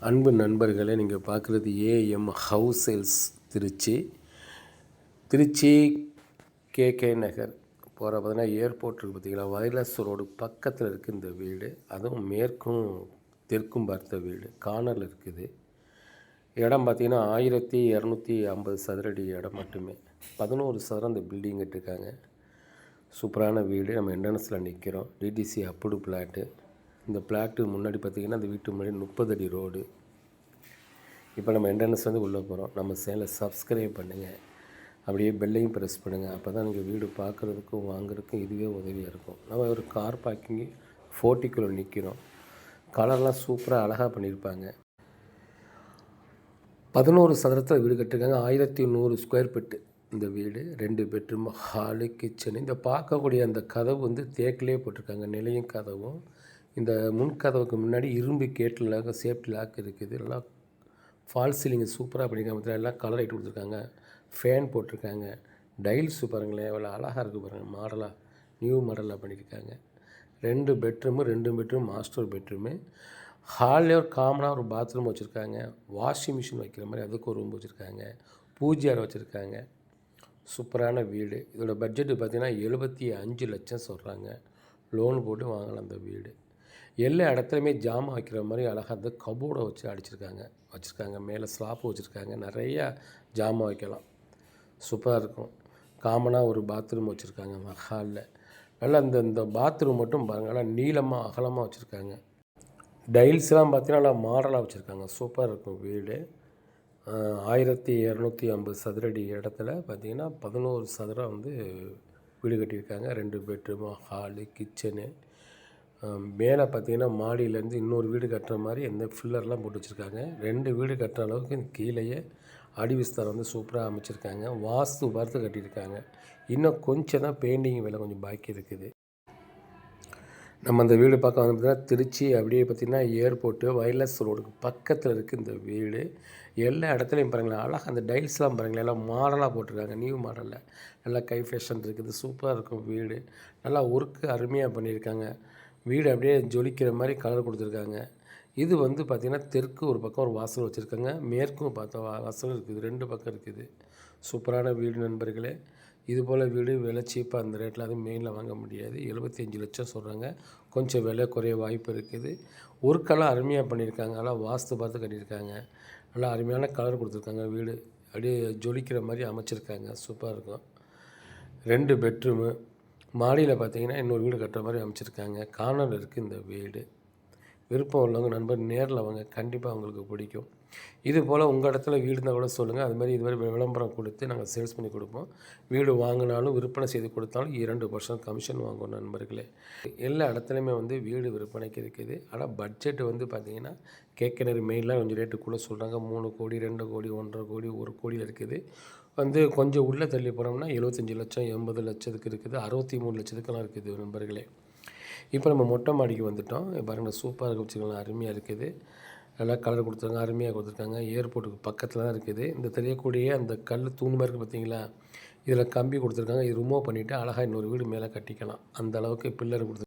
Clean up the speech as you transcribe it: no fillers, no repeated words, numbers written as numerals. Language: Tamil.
அன்பு நண்பர்களே, நீங்கள் பார்க்குறது AM house sales Tiruchi. Tiruchi KK Nagar போகிற பார்த்தீங்கன்னா ஏர்போர்ட் இருக்குது பார்த்தீங்களா, வயர்லெஸ் ரோடு பக்கத்தில் இருக்குது இந்த வீடு. அதுவும் மேற்கும் தெற்கும் பார்த்த வீடு, கார்னரில் இருக்குது. இடம் பார்த்திங்கன்னா 1250 சதுரடி இடம் மட்டுமே. 11 சதுரம் அந்த பில்டிங் கட்டிருக்காங்க. சூப்பரான வீடு. நம்ம என்ட்ரன்ஸில் நிற்கிறோம். DTC approved plot. இந்த பிளாட்டு முன்னாடி பார்த்திங்கன்னா அந்த வீட்டு முன்னாடி 30 அடி ரோடு. இப்போ நம்ம என்ட்ரன்ஸ் வந்து உள்ளே போகிறோம். நம்ம சேனலை சப்ஸ்கிரைப் பண்ணுங்கள், அப்படியே பெல்லையும் ப்ரெஸ் பண்ணுங்கள். அப்போ தான் நீங்கள் வீடு பார்க்குறதுக்கும் வாங்குறதுக்கும் இதுவே உதவியாக இருக்கும். நம்ம ஒரு கார் பார்க்கிங்கு 40 நிற்கிறோம். கலர்லாம் சூப்பராக அழகாக பண்ணியிருப்பாங்க. 11 சதுரத்தில் வீடு கட்டிருக்காங்க. 1100 ஸ்கொயர் ஃபீட்டு இந்த வீடு. 2 பெட்ரூம், ஹாலு, கிச்சனு. இந்த பார்க்கக்கூடிய அந்த கதவு வந்து தேக்கிலே போட்டிருக்காங்க, நிலையும் கதவும். இந்த முன்கதவுக்கு முன்னாடி இரும்பு கேட்டில் சேஃப்டி லாக் இருக்குது. எல்லாம் ஃபால் சீலிங் சூப்பராக பண்ணியிருக்காங்க. எல்லாம் கலர் லைட் கொடுத்துருக்காங்க, ஃபேன் போட்டிருக்காங்க. டைல்ஸ் பாருங்களேன் எவ்வளோ அழகாக இருக்குது பாருங்கள். மாடலாக நியூ மாடலாக பண்ணியிருக்காங்க. 2 பெட்ரூம் மாஸ்டர் பெட்ரூமு. ஹாலில் ஒரு காமனாக ஒரு பாத்ரூம் வச்சுருக்காங்க. வாஷிங் மிஷின் வைக்கிற மாதிரி அதுக்கு ஒரு ரூம் வச்சுருக்காங்க. பூஜை அறை வச்சுருக்காங்க. சூப்பரான வீடு. இதோட பட்ஜெட்டு பார்த்திங்கன்னா 75 லட்சம் சொல்கிறாங்க. லோன் போட்டு வாங்கலாம் அந்த வீடு. எல்லா இடத்துலையுமே ஜாமான் வைக்கிற மாதிரி அழகாக அந்த கபோர்டை வச்சு வச்சுருக்காங்க. மேலே ஸ்லாப்பு வச்சுருக்காங்க. நிறையா ஜாமான் வைக்கலாம். சூப்பராக இருக்கும். காமனாக ஒரு பாத்ரூம் வச்சுருக்காங்க அந்த ஹாலில். நல்லா இந்த பாத்ரூம் மட்டும் பாருங்கள், நல்லா நீளமாக அகலமாக வச்சுருக்காங்க. டைல்ஸ்லாம் பார்த்தீங்கன்னா நல்லா மாடலாக வச்சுருக்காங்க. சூப்பராக இருக்கும் வீடு. 1250 சதுரடி இடத்துல பார்த்திங்கன்னா 11 சதுரம் வந்து வீடு கட்டியிருக்காங்க. 2 பெட்ரூமு, ஹாலு, கிச்சனு. மேலே பார்த்திங்கன்னா மாடியிலேருந்து இன்னொரு வீடு கட்டுற மாதிரி எந்த ஃபில்லர்லாம் போட்டு வச்சுருக்காங்க. 2 வீடு கட்டுற அளவுக்கு கீழேயே அடி விஸ்தாரம் வந்து சூப்பராக அமைச்சிருக்காங்க. வாஸ்து பார்த்து கட்டியிருக்காங்க. இன்னும் கொஞ்சம் தான் பெயிண்டிங் வேலை கொஞ்சம் பாக்கி இருக்குது. நம்ம அந்த வீடு பார்க்க வந்து பார்த்திங்கன்னா திருச்சி அப்படியே பார்த்திங்கன்னா ஏர்போர்ட்டு வயர்லெஸ் ரோடுக்கு பக்கத்தில் இருக்குது இந்த வீடு. எல்லா இடத்துலையும் பாருங்களேன் அழகாக அந்த டைல்ஸ்லாம் பாருங்களேன் எல்லாம் மாடலாக போட்டிருக்காங்க. நியூ மாடலில் நல்லா கை ஃபேஷன் இருக்குது. சூப்பராக இருக்கும் வீடு. நல்லா ஒர்க்கு அருமையாக பண்ணியிருக்காங்க. வீடு அப்படியே ஜொலிக்கிற மாதிரி கலர் கொடுத்துருக்காங்க. இது வந்து பார்த்திங்கன்னா தெற்கு ஒரு பக்கம் ஒரு வாசல் வச்சுருக்காங்க, மேற்கும் பார்த்தா வாசல் இருக்குது. 2 பக்கம் இருக்குது. சூப்பரான வீடு நண்பர்களே. இது போல் வீடு விலை சீப்பாக அந்த ரேட்டில் அதுவும் மெயினில் வாங்க முடியாது. 75 லட்சம் சொல்கிறாங்க. கொஞ்சம் விலை குறைய வாய்ப்பு இருக்குது. ஒர்க்கெல்லாம் அருமையாக பண்ணியிருக்காங்க. நல்லா வாஸ்து பார்த்து கட்டியிருக்காங்க. நல்லா அருமையான கலர் கொடுத்துருக்காங்க. வீடு அப்படியே ஜொலிக்கிற மாதிரி அமைச்சிருக்காங்க. சூப்பராக இருக்கும். 2 பெட்ரூமு. மாடியில் பார்த்திங்கன்னா இன்னொரு வீடு கட்டுற மாதிரி அமைச்சிருக்காங்க. கார்னரில் இருக்குது இந்த வீடு. விருப்பம் உள்ளவங்க நண்பர் நேரில் வாங்க, கண்டிப்பாக உங்களுக்கு பிடிக்கும். இது போல் உங்கள் இடத்துல வீடு இருந்தால் கூட சொல்லுங்கள். அது மாதிரி இதுமாதிரி விளம்பரம் கொடுத்து நாங்கள் சேல்ஸ் பண்ணி கொடுப்போம். வீடு வாங்கினாலும் விற்பனை செய்து கொடுத்தாலும் 2% கமிஷன் வாங்குவோம் நண்பர்களே. எல்லா இடத்துலையுமே வந்து வீடு விற்பனைக்கு இருக்குது. ஆனால் பட்ஜெட்டு வந்து பார்த்திங்கன்னா கேட்குற மெயின்லாம் கொஞ்சம் ரேட்டுக்குள்ளே சொல்கிறாங்க. 3 கோடி, 2 கோடி, 1.5 கோடி, 1 கோடியில் இருக்குது. வந்து கொஞ்சம் உள்ளே தள்ளி போனோம்னா 75 லட்சம், 80 லட்சத்துக்கு இருக்குது. 63 லட்சத்துக்கெல்லாம் இருக்குது நண்பர்களே. இப்போ நம்ம மொட்டை மாடிக்கு வந்துவிட்டோம். பாருங்கள் சூப்பராக வச்சுக்கலாம், அருமையாக இருக்குது. நல்லா கலர் கொடுத்துருக்காங்க, அருமையாக கொடுத்துருக்காங்க. ஏர்போர்ட்டுக்கு பக்கத்தில் தான் இருக்குது. இந்த தெரியக்கூடிய அந்த கல் தூண் மாதிரி இருக்குது பார்த்தீங்களா, இதில் கம்பி கொடுத்துருக்காங்க. இது ரிமூவ் பண்ணிவிட்டு அழகாக இன்னொரு வீடு மேலே கட்டிக்கலாம். அந்த அளவுக்கு பில்லர் கொடுத்துருக்காங்க.